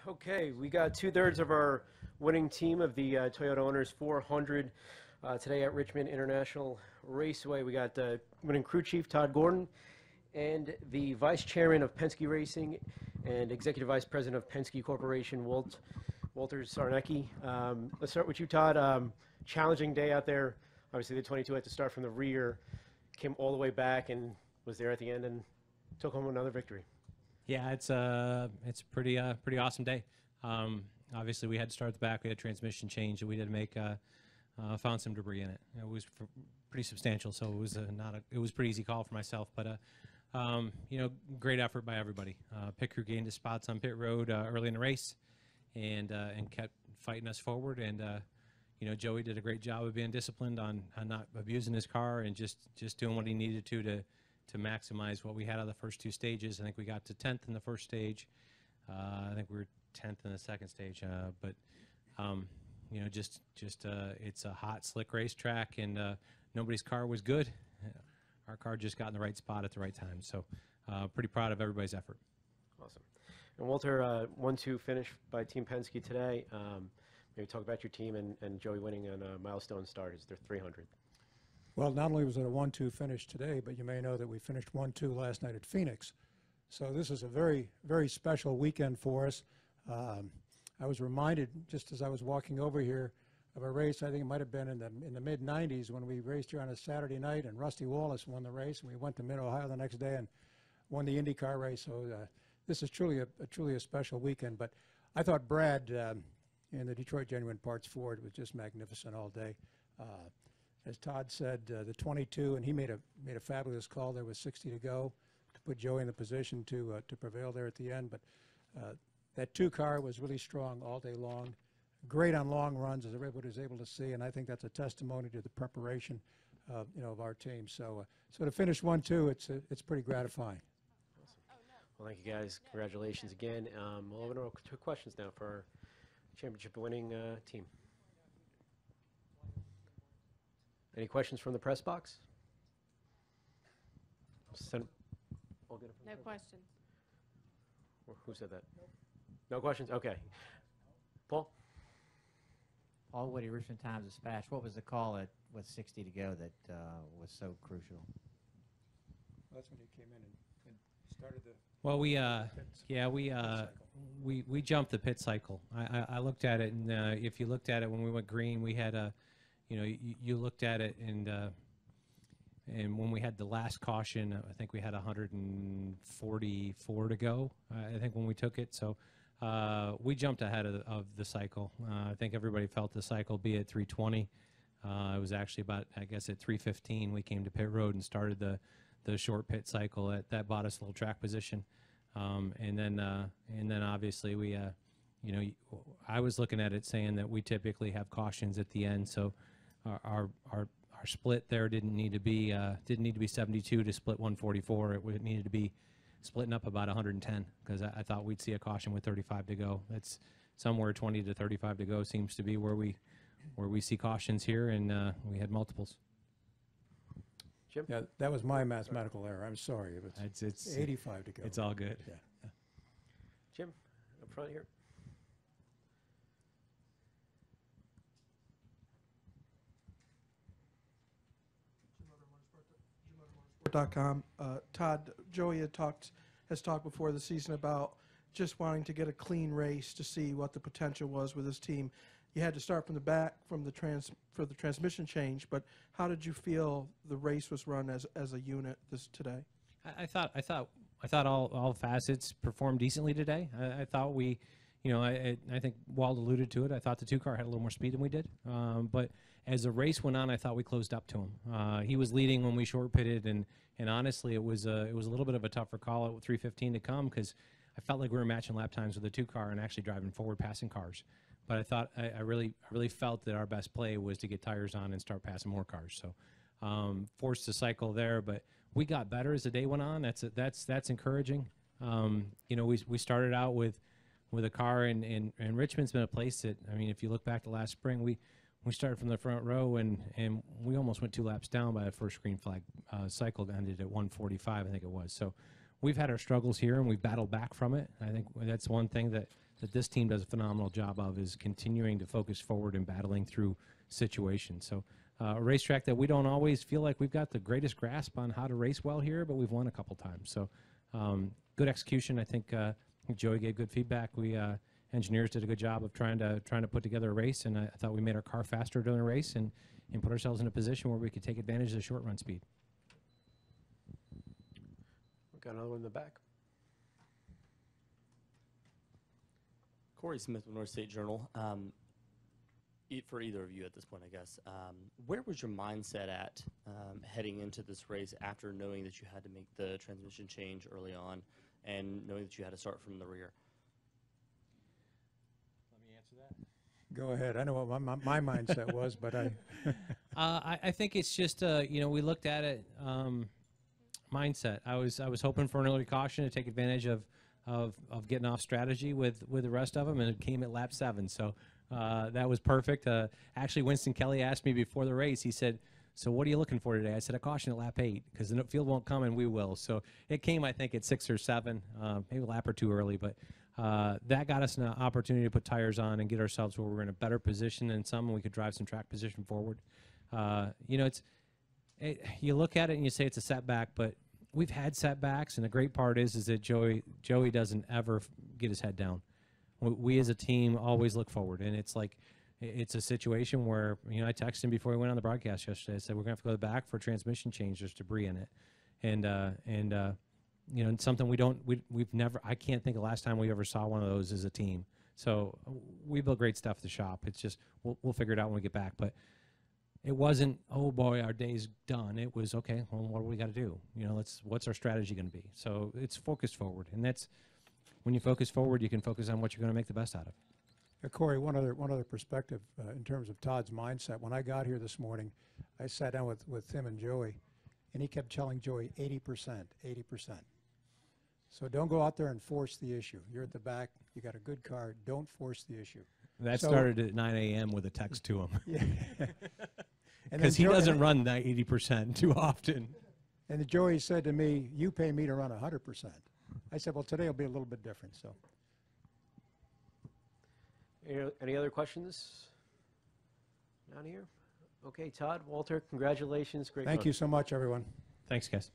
Okay, we got 2/3 of our winning team of the Toyota Owners 400 today at Richmond International Raceway. We got the winning crew chief, Todd Gordon, and the vice chairman of Penske Racing and executive vice president of Penske Corporation, Walter Czarnecki. Let's start with you, Todd. Challenging day out there. Obviously, the 22 had to start from the rear, came all the way back, and was there at the end and took home another victory. Yeah, it's a pretty awesome day. Obviously, we had to start at the back. We had a transmission change that we did make. Found some debris in it. It was pretty substantial, so it was it was a pretty easy call for myself. But you know, great effort by everybody. Pit crew gained his spots on pit road early in the race, and kept fighting us forward. And you know, Joey did a great job of being disciplined on not abusing his car and just doing what he needed to maximize what we had out of the first two stages. I think we got to 10th in the first stage. I think we were 10th in the second stage. But you know, just it's a hot, slick racetrack, and nobody's car was good. Our car just got in the right spot at the right time. So pretty proud of everybody's effort. Awesome. And Walter, 1-2 finish by Team Penske today. Maybe talk about your team and Joey winning on a milestone start. Is their 300th? Well, not only was it a 1-2 finish today, but you may know that we finished 1-2 last night at Phoenix. So this is a very, very special weekend for us. I was reminded, just as I was walking over here, of a race, I think it might have been in the mid-'90s, when we raced here on a Saturday night, and Rusty Wallace won the race, and we went to Mid-Ohio the next day and won the IndyCar race. So this is truly a special weekend. But I thought Brad in the Detroit Genuine Parts Ford was just magnificent all day. As Todd said, the 22, and he made a fabulous call there with 60 to go to put Joey in the position to prevail there at the end. But that 2 car was really strong all day long. Great on long runs, as everybody was able to see, and I think that's a testimony to the preparation, you know, of our team. So, so to finish 1-2, it's pretty gratifying. Awesome. Well, thank you guys. Congratulations again. We'll open up 2 questions now for our championship-winning team. Any questions from the press box? No questions. Who said that? No questions? Okay. Paul? Paul Woody, Richmond Times-Dispatch. What was the call with 60 to go that was so crucial? Well, that's when he came in and started the. Well, we jumped the pit cycle. I looked at it, and if you looked at it when we went green, we had a, you know, you looked at it, and when we had the last caution, I think we had 144 to go. I think when we took it, so we jumped ahead of the cycle. I think everybody felt the cycle be at 320. It was actually about, I guess, at 315 we came to pit road and started the short pit cycle. That bought us a little track position, and then obviously we, you know, I was looking at it saying that we typically have cautions at the end, so our split there didn't need to be 72 to split 144. It needed to be splitting up about 110, because I thought we'd see a caution with 35 to go. That's somewhere 20 to 35 to go seems to be where we see cautions here, and we had multiples. Jim? Yeah, that was my mathematical error. I'm sorry. It's 85 to go. It's all good. Yeah. Jim, up front here. .com. Todd, Joey has talked before the season about just wanting to get a clean race to see what the potential was with his team. You had to start from the back for the transmission change, but how did you feel the race was run as a unit today? I thought all facets performed decently today. I thought we, you know, I think Wald alluded to it. I thought the 2 car had a little more speed than we did, but as the race went on, I thought we closed up to him. He was leading when we short pitted, and honestly, it was a little bit of a tougher call at 315 to come, because I felt like we were matching lap times with the 2 car and actually driving forward, passing cars. But I thought I really felt that our best play was to get tires on and start passing more cars. So forced the cycle there, but we got better as the day went on. That's encouraging. You know, we started out with a car, and Richmond's been a place that, I mean, if you look back to last spring, we started from the front row, and we almost went 2 laps down by the first green flag cycle. Ended at 145, I think it was. So we've had our struggles here, and we've battled back from it. I think that's one thing that that this team does a phenomenal job of is continuing to focus forward and battling through situations. So a racetrack that we don't always feel like we've got the greatest grasp on how to race well here, but we've won a couple times. So good execution. I think Joey gave good feedback. We engineers did a good job of trying to put together a race, and I thought we made our car faster during the race and put ourselves in a position where we could take advantage of the short run speed. We've got another one in the back. Corey Smith with North State Journal. For either of you at this point, I guess, where was your mindset at heading into this race after knowing that you had to make the transmission change early on and knowing that you had to start from the rear? Let me answer that. Go ahead. I know what my mindset was, but I think it's just we looked at it mindset. I was hoping for an early caution to take advantage of getting off strategy with the rest of them, and it came at lap 7. So that was perfect. Actually, Winston Kelly asked me before the race. He said, "So what are you looking for today?" I said, "A caution at lap 8 because the field won't come and we will." So it came, I think, at 6 or 7, maybe a lap or 2 early, but that got us an opportunity to put tires on and get ourselves where we're in a better position than some, and we could drive some track position forward. You look at it and you say it's a setback, but we've had setbacks, and the great part is that Joey doesn't ever get his head down. We as a team always look forward, and it's like it's a situation where I texted him before we went on the broadcast yesterday. I said we're gonna have to go to the back for a transmission change. There's debris in it, and it's something we've never. I can't think of the last time we ever saw one of those as a team. So we build great stuff at the shop. It's just we'll figure it out when we get back, but. It wasn't, oh boy, our day's done. It was, okay, well, what do we got to do? What's our strategy going to be? So it's focused forward, and that's when you focus forward, you can focus on what you're going to make the best out of. Corey, one other perspective in terms of Todd's mindset. When I got here this morning, I sat down with him and Joey, and he kept telling Joey 80%, 80%. So don't go out there and force the issue. You're at the back. You got a good car. Don't force the issue. That started at 9 a.m. with a text to him. Yeah. Because he doesn't run that 80% too often. And Joey said to me, "You pay me to run 100%. I said, "Well, today will be a little bit different." So, any other questions down here? Okay, Todd, Walter, congratulations. Great. Thank you so much, everyone. Thanks, guys.